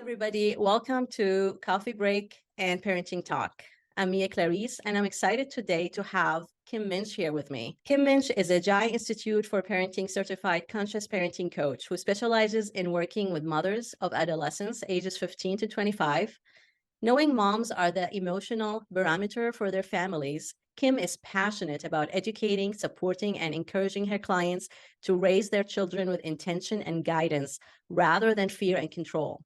everybody. Welcome to Coffee Break and Parenting Talk. I'm Mia Clarice, and I'm excited today to have Kim Muench here with me. Kim Muench is a JAI Institute for Parenting certified conscious parenting coach who specializes in working with mothers of adolescents ages 15 to 25. Knowing moms are the emotional barometer for their families, Kim is passionate about educating, supporting, and encouraging her clients to raise their children with intention and guidance rather than fear and control.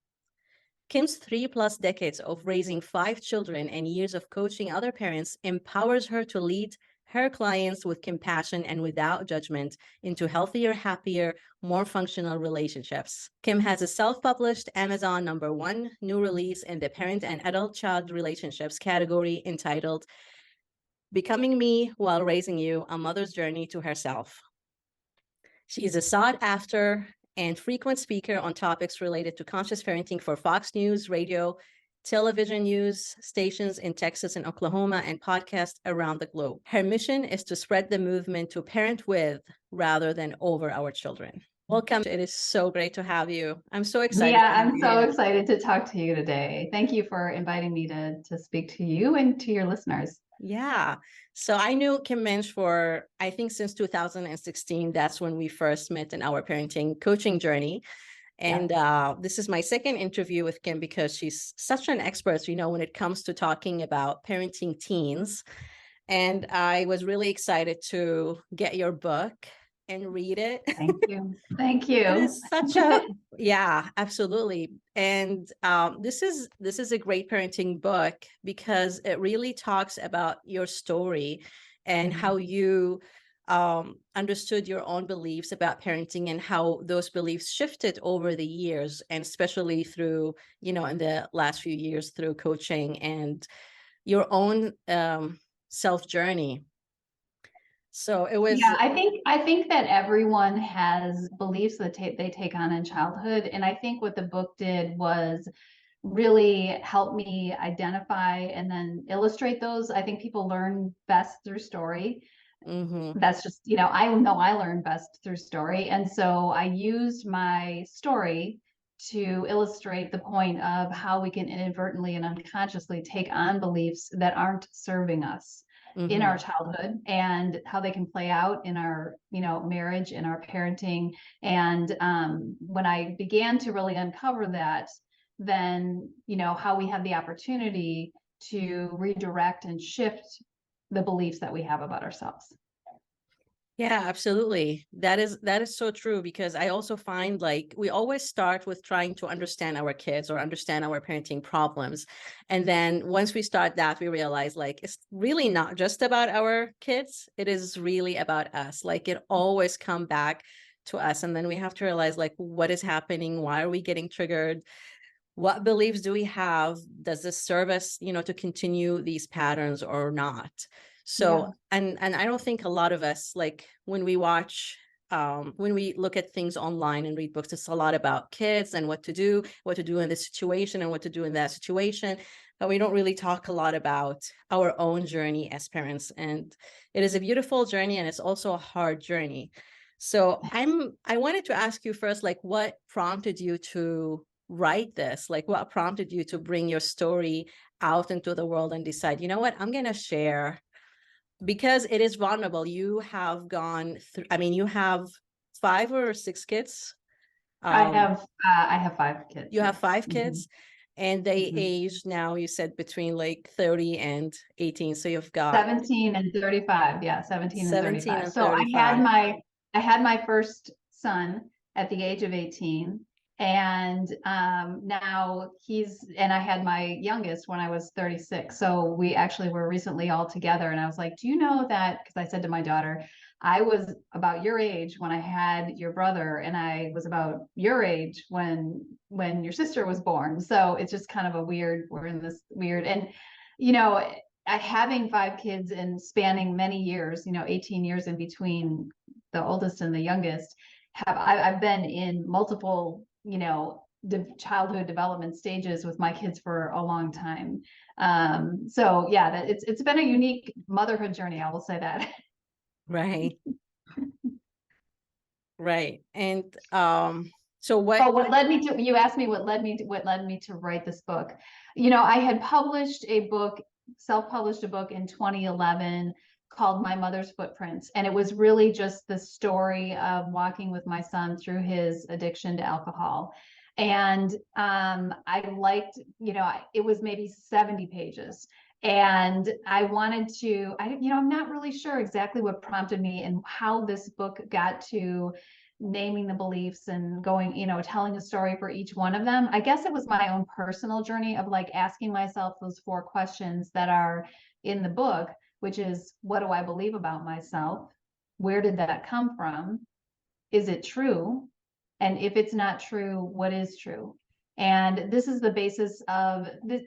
Kim's 3+ decades of raising 5 children and years of coaching other parents empowers her to lead her clients with compassion and without judgment into healthier, happier, more functional relationships. Kim has a self-published Amazon #1 new release in the parent and adult-child relationships category entitled Becoming Me While Raising You, A Mother's Journey to Herself. She is a sought-after and frequent speaker on topics related to conscious parenting for Fox News, radio, television news stations in Texas and Oklahoma, and podcasts around the globe. Her mission is to spread the movement to parent with rather than over our children. Welcome. It is so great to have you. I'm so excited. Yeah, I'm so excited to talk to you today. Thank you for inviting me to speak to you and to your listeners. Yeah. So I knew Kim Muench for, I think, since 2016. That's when we first met in our parenting coaching journey. And this is my second interview with Kim because she's such an expert, when it comes to talking about parenting teens. And I was really excited to get your book and read it. Thank you. Thank you. It is such a, yeah, absolutely. And this is a great parenting book because it really talks about your story and how you understood your own beliefs about parenting and how those beliefs shifted over the years, and especially through, in the last few years through coaching and your own self journey. So it was. Yeah, I think that everyone has beliefs that they take on in childhood, and I think what the book did was really help me identify and then illustrate those. I think people learn best through story. That's just, I know I learned best through story. And so I used my story to illustrate the point of how we can inadvertently and unconsciously take on beliefs that aren't serving us in our childhood, and how they can play out in our, marriage, in our parenting. And when I began to really uncover that, then, how we have the opportunity to redirect and shift the beliefs that we have about ourselves. Yeah, absolutely. That is so true, because I also find like we always start with trying to understand our kids or understand our parenting problems. And then once we start that, we realize like it's really not just about our kids. It is really about us. Like it always come back to us. And then we have to realize like what is happening? Why are we getting triggered? What beliefs do we have? Does this serve us, to continue these patterns or not? So, and I don't think a lot of us, like when we watch, when we look at things online and read books, it's a lot about kids and what to do in this situation and what to do in that situation. But we don't really talk a lot about our own journey as parents. And it is a beautiful journey, and it's also a hard journey. So I wanted to ask you first, like what prompted you to write this? Like what prompted you to bring your story out into the world and decide, you know what, I'm going to share, because it is vulnerable. You have gone through, you have 5 or 6 kids. I have 5 kids. You have 5 kids, and they age now, you said between like 30 and 18. So you've got 17 and 35. Yeah, 17 and 35. And so 35. I had my first son at the age of 18. And now I had my youngest when I was 36. So we actually were recently all together. And I was like, do you know that? Because I said to my daughter, I was about your age when I had your brother, and I was about your age when your sister was born. So it's just kind of we're in this weird, and, having 5 kids and spanning many years, 18 years in between the oldest and the youngest, I've been in multiple, childhood development stages with my kids for a long time. So yeah, it's been a unique motherhood journey. I will say that. Right. Right. And So Oh, what? what led me to, you asked me what led me to write this book. You know, I had published a book, self-published a book in 2011 called My Mother's Footprints. And it was really just the story of walking with my son through his addiction to alcohol. And I liked, you know, it was maybe 70 pages. And I wanted to, I'm not really sure exactly what prompted me and how this book got to naming the beliefs and going, you know, telling a story for each one of them. I guess it was my own personal journey of like asking myself those 4 questions that are in the book, which is, what do I believe about myself? Where did that come from? Is it true? And if it's not true, what is true? And this is the basis of this.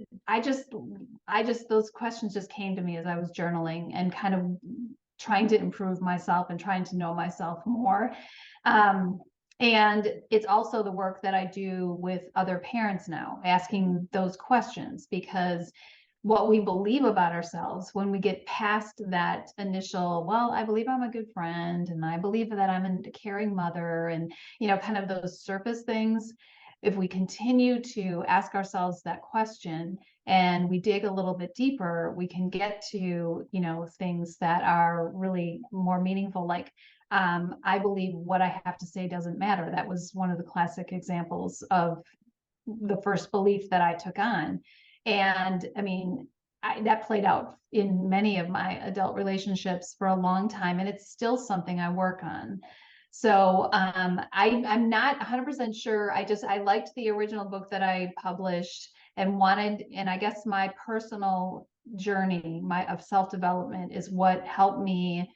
Those questions just came to me as I was journaling and kind of trying to improve myself and trying to know myself more. Um, and it's also the work that I do with other parents now, asking those questions, because what we believe about ourselves when we get past that initial, well, I believe I'm a good friend and I believe that I'm a caring mother, and, you know, kind of those surface things. If we continue to ask ourselves that question and we dig a little bit deeper, we can get to, you know, things that are really more meaningful. Like, I believe what I have to say doesn't matter. That was one of the classic examples of the first belief that I took on. And I mean, that played out in many of my adult relationships for a long time, and it's still something I work on. So I'm not 100% sure. I liked the original book that I published and wanted, and I guess my personal journey, of self-development is what helped me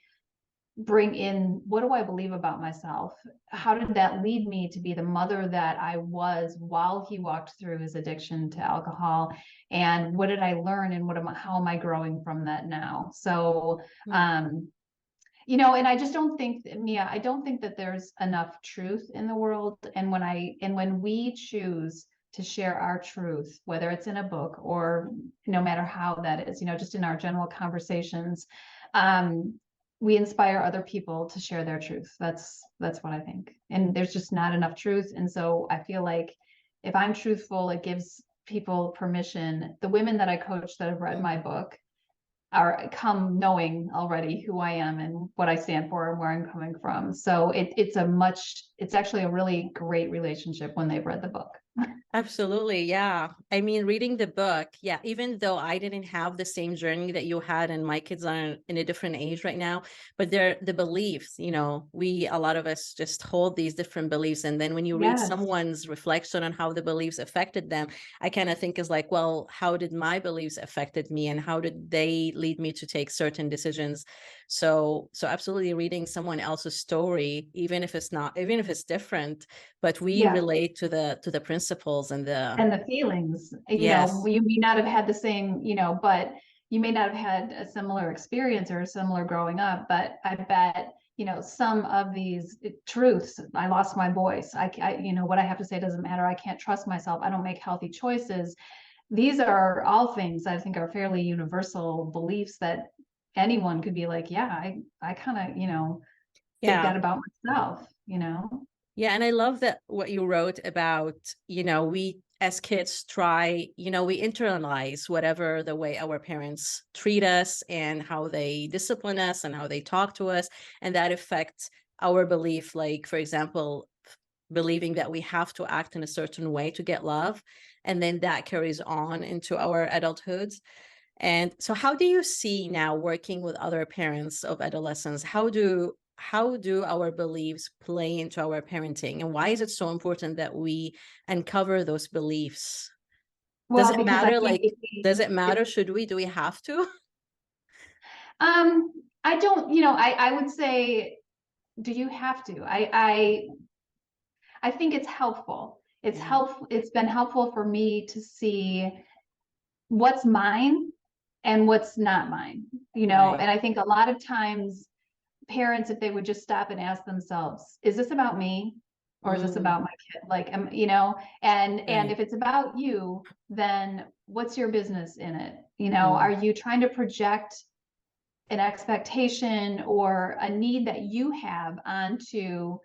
bring in, what do I believe about myself? How did that lead me to be the mother that I was while he walked through his addiction to alcohol? And what did I learn, and how am I growing from that now? So, you know, and I just don't think, Mia, I don't think that there's enough truth in the world. And when we choose to share our truth, whether it's in a book or no matter how that is, you know, just in our general conversations, we inspire other people to share their truth. That's what I think. And there's just not enough truth. And so I feel like if I'm truthful, it gives people permission. The women that I coach that have read my book are come knowing already who I am and what I stand for and where I'm coming from. So it's actually a really great relationship when they've read the book. Absolutely. Yeah. I mean, reading the book, yeah, even though I didn't have the same journey that you had, and my kids are in a different age right now, but they're the beliefs, you know, a lot of us just hold these different beliefs. And then when you read Yes. someone's reflection on how the beliefs affected them, I kind of think is like, well, how did my beliefs affected me, and how did they lead me to take certain decisions? So absolutely reading someone else's story, even if it's different, but we Yeah. relate to the principles and the feelings, you know, yes. you may not have had the same, you know, but you may not have had a similar experience or a similar growing up, but I bet, you know, some of these truths, I lost my voice, you know, what I have to say doesn't matter, I can't trust myself, I don't make healthy choices. These are all things I think are fairly universal beliefs that anyone could be like, yeah, I kind of, you know, think Yeah. that about myself, you know. Yeah. And I love that what you wrote about, you know, we as kids try, you know, we internalize whatever the way our parents treat us and how they discipline us and how they talk to us. And that affects our belief. Like, for example, believing that we have to act in a certain way to get love. And then that carries on into our adulthood. And so how do you see now, working with other parents of adolescents, how do our beliefs play into our parenting, and why is it so important that we uncover those beliefs? Does Well, it because I matter? think Like, does it matter? Do we have to? um, I don't, you know, I would say, do you have to? I think it's helpful. It's Yeah, helpful. It's been helpful for me to see what's mine and what's not mine, you know, right. and I think a lot of times parents, if they would just stop and ask themselves, is this about me? Or is this Mm, about my kid? Like, you know, and right. if it's about you, then what's your business in it? You know, Mm, are you trying to project an expectation or a need that you have onto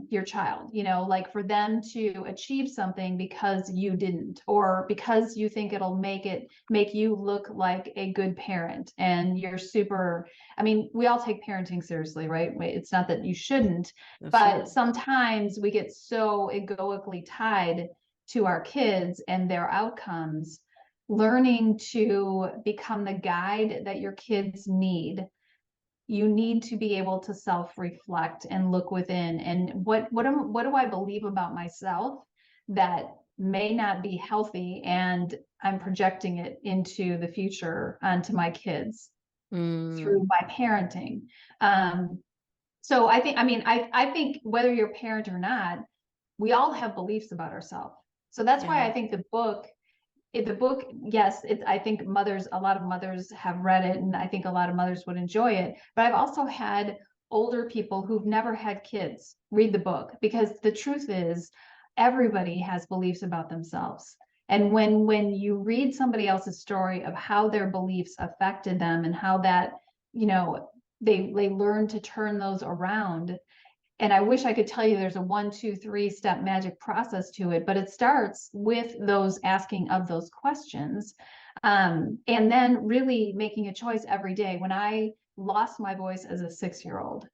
your child, like for them to achieve something because you didn't, or because you think it'll make you look like a good parent, and you're super, I mean, we all take parenting seriously, right? It's not that you shouldn't, but Absolutely. sometimes we get so egoically tied to our kids and their outcomes. Learning to become the guide that your kids need, you need to be able to self-reflect and look within, and what do I believe about myself that may not be healthy, and I'm projecting it into the future onto my kids Mm, through my parenting. So I think, I mean, I think whether you're a parent or not, we all have beliefs about ourselves. So that's why yeah. I think the book, yes, I think a lot of mothers have read it, and I think a lot of mothers would enjoy it. But I've also had older people who've never had kids read the book, because the truth is, everybody has beliefs about themselves. And when you read somebody else's story of how their beliefs affected them, and how that, you know, they learn to turn those around, and I wish I could tell you there's a 1, 2, 3 step magic process to it, but it starts with those asking of those questions. And then really making a choice every day. When I lost my voice as a 6-year-old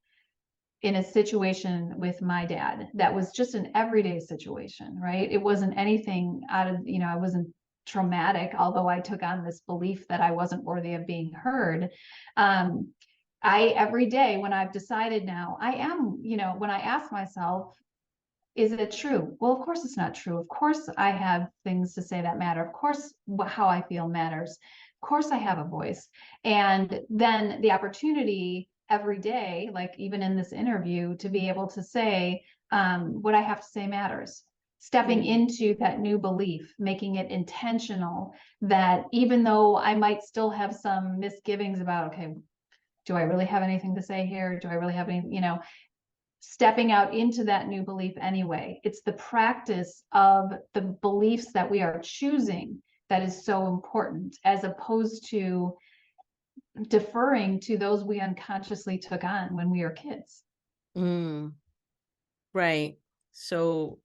in a situation with my dad, that was just an everyday situation, right? It wasn't anything out of, I wasn't traumatic, although I took on this belief that I wasn't worthy of being heard. Um, every day when I've decided now I am, when I ask myself, is it true? Well, of course it's not true. Of course I have things to say that matter. Of course how I feel matters. Of course I have a voice. And then the opportunity every day, like even in this interview, to be able to say, what I have to say matters. Stepping Mm, into that new belief, making it intentional, that even though I might still have some misgivings about, okay, do I really have anything to say here? Do I really have any, stepping out into that new belief anyway? It's the practice of the beliefs that we are choosing that is so important, as opposed to deferring to those we unconsciously took on when we were kids. mm, right. So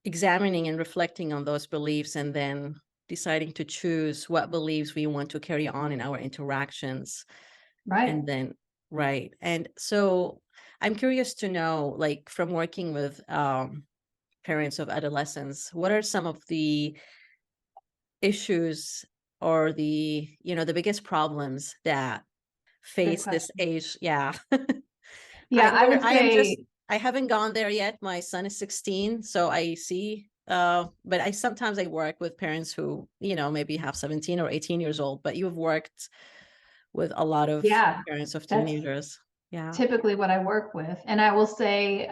examining and reflecting on those beliefs and then deciding to choose what beliefs we want to carry on in our interactions. Right. And then, right. And so I'm curious to know, like from working with parents of adolescents, what are some of the issues or the biggest problems that Good face this question. age? Yeah. Yeah, I would I am just, say, I haven't gone there yet. My son is 16, so I see, but I sometimes I work with parents who, maybe have 17 or 18 years old, but you've worked with a lot of yeah, parents of that's teenagers. Yeah. typically what I work with. And I will say,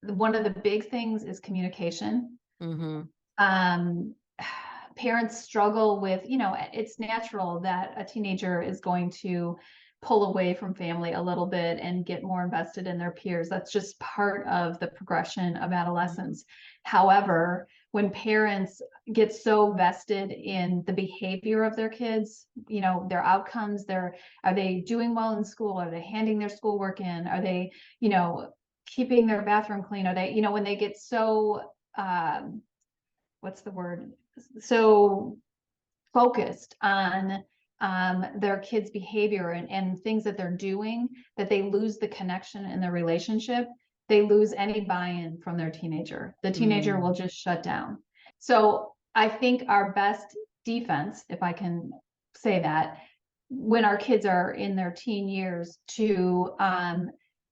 one of the big things is communication. Mm-hmm. um, Parents struggle with, it's natural that a teenager is going to pull away from family a little bit and get more invested in their peers. That's just part of the progression of adolescence. However, when parents get so vested in the behavior of their kids, their outcomes, are they doing well in school? Are they handing their schoolwork in? Are they, keeping their bathroom clean? Are they, when they get so, what's the word? So focused on their kids' behavior and things that they're doing, that they lose the connection in their relationship. They lose any buy-in from their teenager. The teenager will Mm, just shut down. So I think our best defense, if I can say that, when our kids are in their teen years, to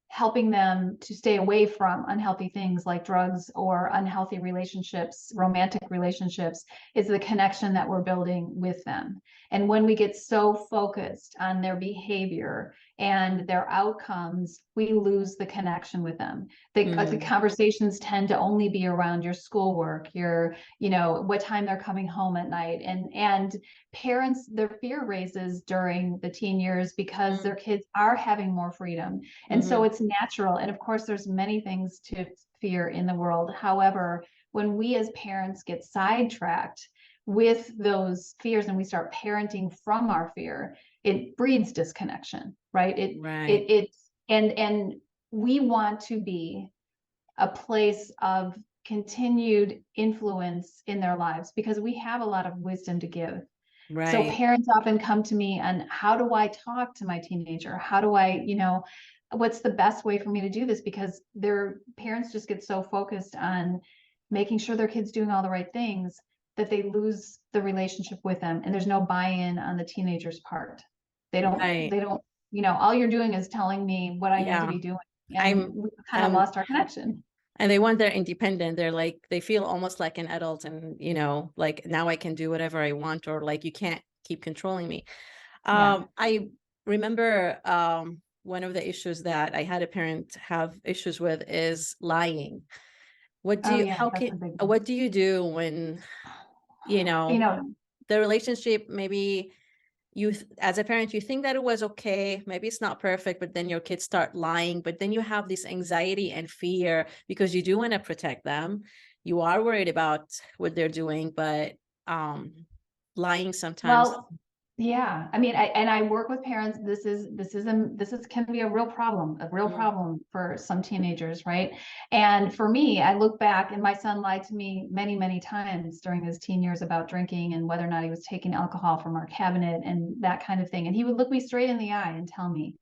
helping them to stay away from unhealthy things like drugs or unhealthy relationships, romantic relationships, is the connection that we're building with them. And when we get so focused on their behavior and their outcomes, we lose the connection with them. The mm, conversations tend to only be around your schoolwork, what time they're coming home at night. And parents, their fear raises during the teen years because mm, their kids are having more freedom. And so mm-hmm. it's natural. And of course, there's many things to fear in the world. However, when we as parents get sidetracked with those fears and we start parenting from our fear, it breeds disconnection, right? Right. And we want to be a place of continued influence in their lives because we have a lot of wisdom to give. So Right. parents often come to me on how do I talk to my teenager? How do I, what's the best way for me to do this? Because their parents just get so focused on making sure their kid's doing all the right things that they lose the relationship with them, and there's no buy-in on the teenager's part. Right. They don't, all you're doing is telling me what I need to Yeah. be doing. And I'm we kind of um lost our connection. and they want their independent. They're like, they feel almost like an adult, and like, now I can do whatever I want, or like, you can't keep controlling me. Yeah. I remember one of the issues that I had a parent have issues with is lying. Oh yeah, that's a big one. What do you do when, you You know, know, the relationship, maybe as a parent, you think that it was okay, maybe it's not perfect, but then your kids start lying, but then you have this anxiety and fear because you do want to protect them. You are worried about what they're doing, but lying sometimes. well, yeah. I mean, I work with parents. This is can be a real Mm, problem for some teenagers, right? And for me, I look back and my son lied to me many, many times during his teen years about drinking and whether or not he was taking alcohol from our cabinet and that kind of thing. And he would look me straight in the eye and tell me.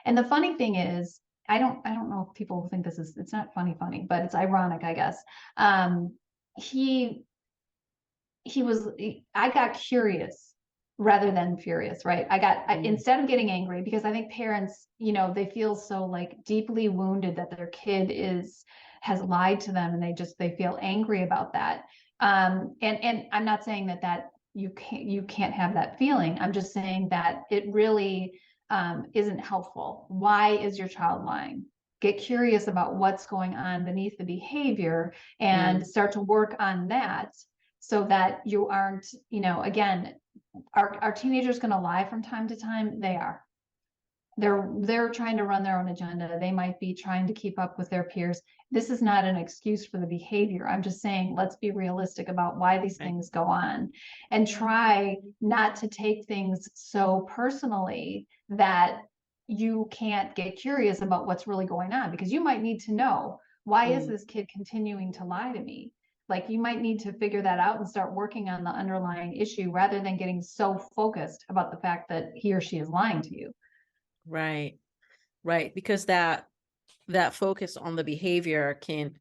And the funny thing is, I don't know if people think it's not funny, but it's ironic, I guess. Um, he I got curious rather than furious, right? mm, Instead of getting angry, because I think parents, they feel so like deeply wounded that their kid has lied to them, and they feel angry about that. And I'm not saying that you can't have that feeling. I'm just saying that it really isn't helpful. Why is your child lying? Get curious about what's going on beneath the behavior and mm, start to work on that so that you aren't, again, our teenagers going to lie from time to time? They are. They're trying to run their own agenda. They might be trying to keep up with their peers. This is not an excuse for the behavior. I'm just saying, let's be realistic about why these right. things go on and try not to take things so personally that you can't get curious about what's really going on, because you might need to know, why is Mm, this kid continuing to lie to me? Like, you might need to figure that out and start working on the underlying issue rather than getting so focused about the fact that he or she is lying to you. right. Right. Because that focus on the behavior can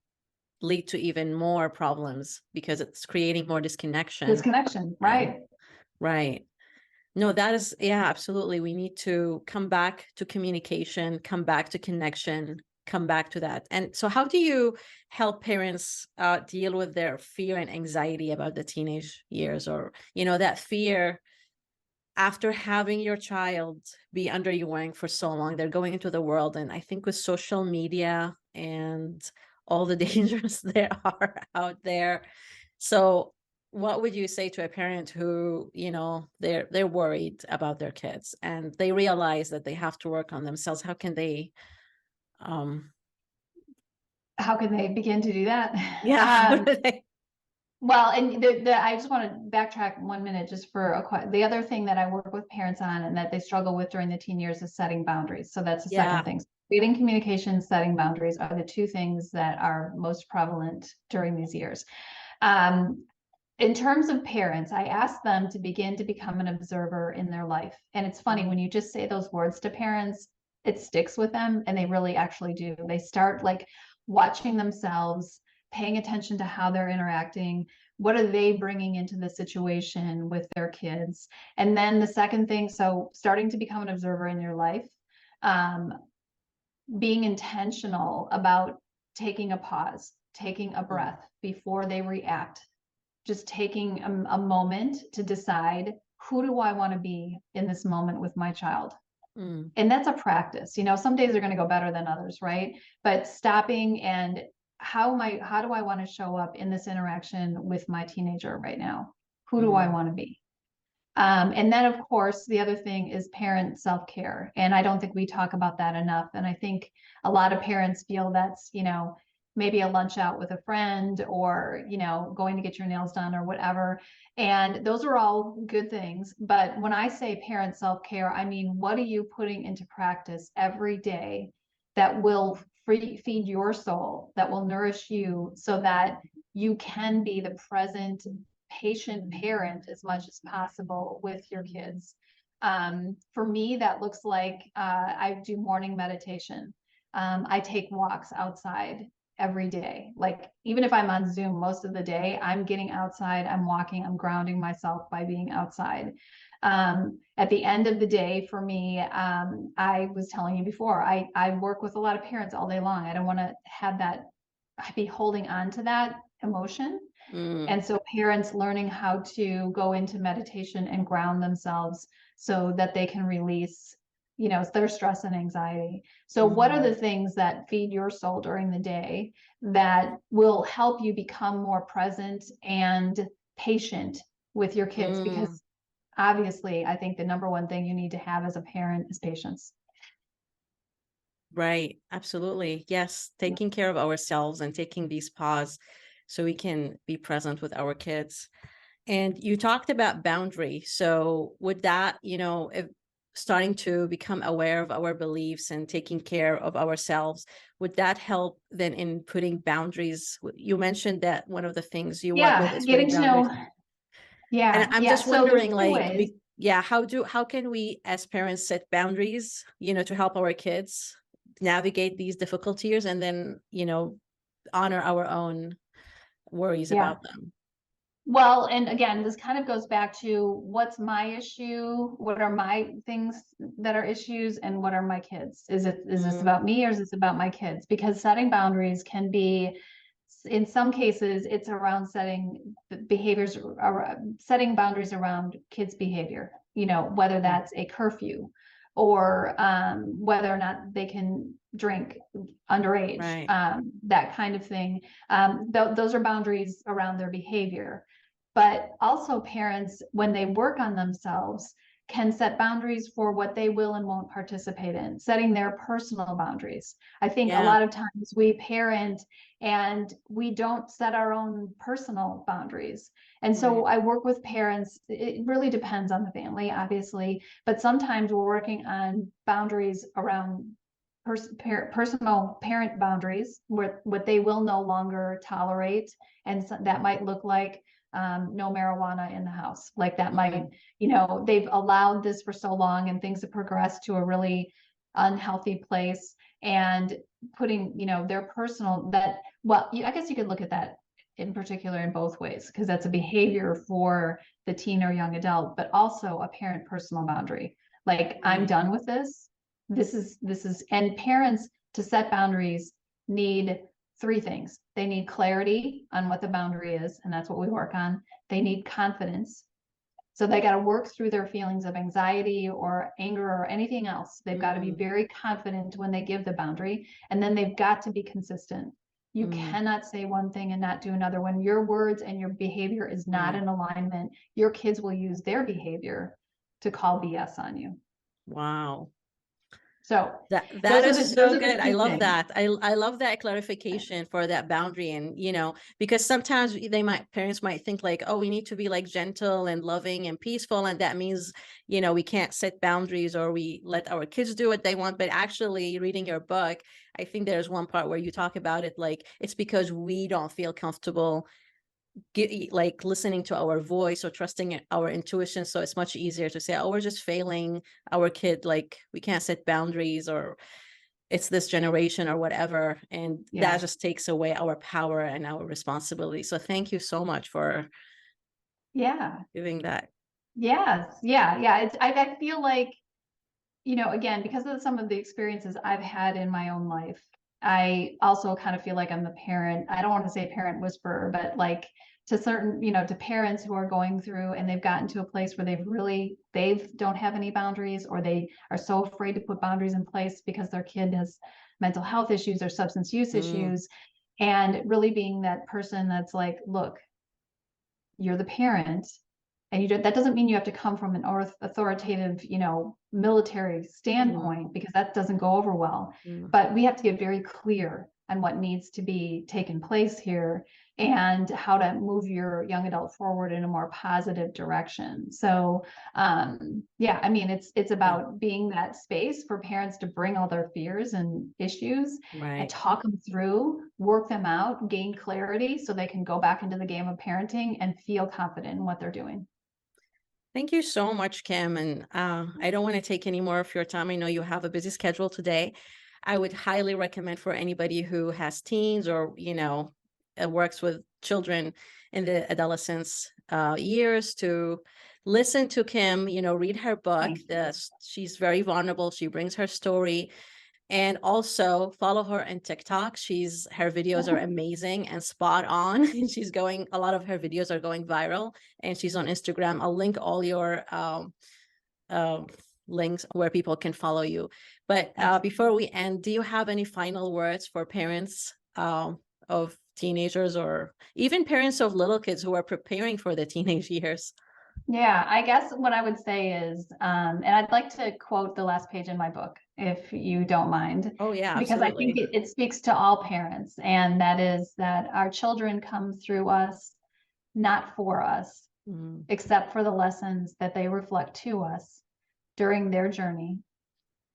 lead to even more problems because it's creating more disconnection. Disconnection, Yeah. right? Right. No, that is, yeah, absolutely. We need to come back to communication, come back to connection, come back to that. And so, how do you help parents deal with their fear and anxiety about the teenage years, or, that fear after having your child be under your wing for so long? They're going into the world. And I think with social media and all the dangers there are out there. So what would you say to a parent who, they're worried about their kids and they realize that they have to work on themselves? How can they, um, How can they begin to do that? yeah, how Um, do they? well, and I just want to backtrack 1 minute just for the other thing that I work with parents on and that they struggle with during the teen years is setting boundaries. So that's the Yeah. second thing. Reading communication, setting boundaries are the two things that are most prevalent during these years. Um, in terms of parents, I ask them to begin to become an observer in their life. And it's funny, when you just say those words to parents, it sticks with them, and they really actually do. They start like watching themselves, paying attention to how they're interacting. What are they bringing into the situation with their kids? And then the second thing, so starting to become an observer in your life, um, being intentional about taking a pause, taking a Mm, breath before they react, just taking a moment to decide, who do I want to be in this moment with my child? mm, And that's a practice. Some days are going to go better than others, right? But stopping and how do I want to show up in this interaction with my teenager right now? Who do I mm, want to be? And then, of course, the other thing is parent self-care. And I don't think we talk about that enough. And I think a lot of parents feel that's, maybe a lunch out with a friend, or, going to get your nails done or whatever. And those are all good things. But when I say parent self-care, I mean, what are you putting into practice every day that will feed your soul, that will nourish you so that you can be the present, patient parent as much as possible with your kids. For me, that looks like I do morning meditation. I take walks outside every day. Like, even if I'm on Zoom most of the day, I'm getting outside, I'm walking, I'm grounding myself by being outside. At the end of the day, for me, I was telling you before, I work with a lot of parents all day long. I don't want to have that, be holding on to that emotion. And so parents learning how to go into meditation and ground themselves so that they can release, their stress and anxiety. So what are the things that feed your soul during the day that will help you become more present and patient with your kids? Because obviously, I think the number one thing you need to have as a parent is patience. Right. Absolutely. Yes. Taking care of ourselves and taking these pause so we can be present with our kids. And you talked about boundary. So would that, if starting to become aware of our beliefs and taking care of ourselves, would that help then in putting boundaries? You mentioned that one of the things you work with Yeah, is getting putting to boundaries. know. And Yeah, I'm yeah. just So there's wondering, two like, ways. how can we as parents set boundaries, to help our kids navigate these difficult years and then, honor our own worries Yeah. about them? Well, and again, this kind of goes back to what's my issue? What are my things that are issues, and what are my kids? Is this Mm, about me, or is this about my kids? Because setting boundaries can be, in some cases, it's around setting behaviors, setting boundaries around kids' behavior, whether mm, that's a curfew or whether or not they can drink underage, right. that kind of thing. Those are boundaries around their behavior. But also, parents, when they work on themselves, can set boundaries for what they will and won't participate in, setting their personal boundaries. I think a Yeah. lot of times we parent and we don't set our own personal boundaries. And Right. so I work with parents. It really depends on the family, obviously, but sometimes we're working on boundaries around personal parent boundaries, where what they will no longer tolerate. And so that might look like no marijuana in the house. Like that might, Mm, they've allowed this for so long and things have progressed to a really unhealthy place, and putting, their personal, that, well, I guess you could look at that in particular in both ways, because that's a behavior for the teen or young adult, but also a parent personal boundary. Like, I'm right. done with this. And parents, to set boundaries, need three things. They need clarity on what the boundary is, and that's what we work on. They need confidence. So they got to work through their feelings of anxiety or anger or anything else. They've got to be Mm, very confident when they give the boundary. And then they've got to be consistent. You mm, cannot say one thing and not do another. When your words and your behavior is not right. in alignment, your kids will use their behavior to call BS on you. Wow. So That is those so are the good. I two love things. that. I love that clarification for that boundary. And, because sometimes parents might think like, oh, we need to be like gentle and loving and peaceful. And that means, we can't set boundaries or we let our kids do what they want. But actually reading your book, I think there's one part where you talk about it, like it's because we don't feel comfortable like listening to our voice or trusting our intuition. So it's much easier to say, oh, we're just failing our kid, like we can't set boundaries, or it's this generation or whatever. And that Yeah. just takes away our power and our responsibility. So thank you so much for Yeah. doing that. Yes. Yeah. Yeah. I feel like, again, because of some of the experiences I've had in my own life, I also kind of feel like I'm the parent. I don't want to say parent whisperer, but like, to certain, to parents who are going through and they've gotten to a place where they don't have any boundaries, or they are so afraid to put boundaries in place because their kid has mental health issues or substance use Mm, issues. And really being that person that's like, look, you're the parent, and that doesn't mean you have to come from an authoritative, military mm, standpoint, because that doesn't go over well. mm, But we have to get very clear on what needs to be taken place here. and how to move your young adult forward in a more positive direction. So yeah, I mean, it's about being that space for parents to bring all their fears and issues and Right. talk them through, work them out, gain clarity so they can go back into the game of parenting and feel confident in what they're doing. Thank you so much, Kim. And I don't want to take any more of your time. I know you have a busy schedule today. I would highly recommend for anybody who has teens or, works with children in the adolescence years to listen to Kim, read her book. She's very vulnerable. She brings her story. And also follow her on TikTok. Her videos are amazing and spot on. And a lot of her videos are going viral. And she's on Instagram. I'll link all your links where people can follow you. But before we end, do you have any final words for parents of teenagers or even parents of little kids who are preparing for the teenage years? Yeah, I guess what I would say is, and I'd like to quote the last page in my book, if you don't mind, Oh, yeah, because I think absolutely. it speaks to all parents, and that is that our children come through us, not for us, Mm, except for the lessons that they reflect to us during their journey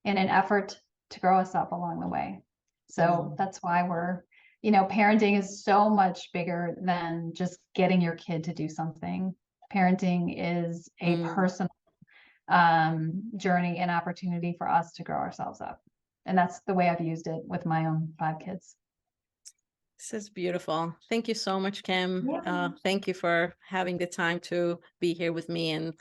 in an effort to grow us up along the way. So mm, that's why parenting is so much bigger than just getting your kid to do something. Parenting is a mm. personal journey and opportunity for us to grow ourselves up. And that's the way I've used it with my own 5 kids. This is beautiful. Thank you so much, Kim. Yeah. Thank you for having the time to be here with me. And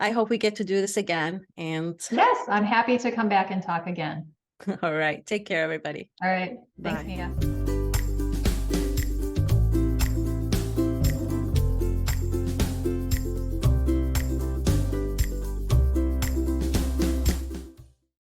I hope we get to do this again. And Yes, I'm happy to come back and talk again. all right, take care, everybody. All right. Thanks, Bye. Mia.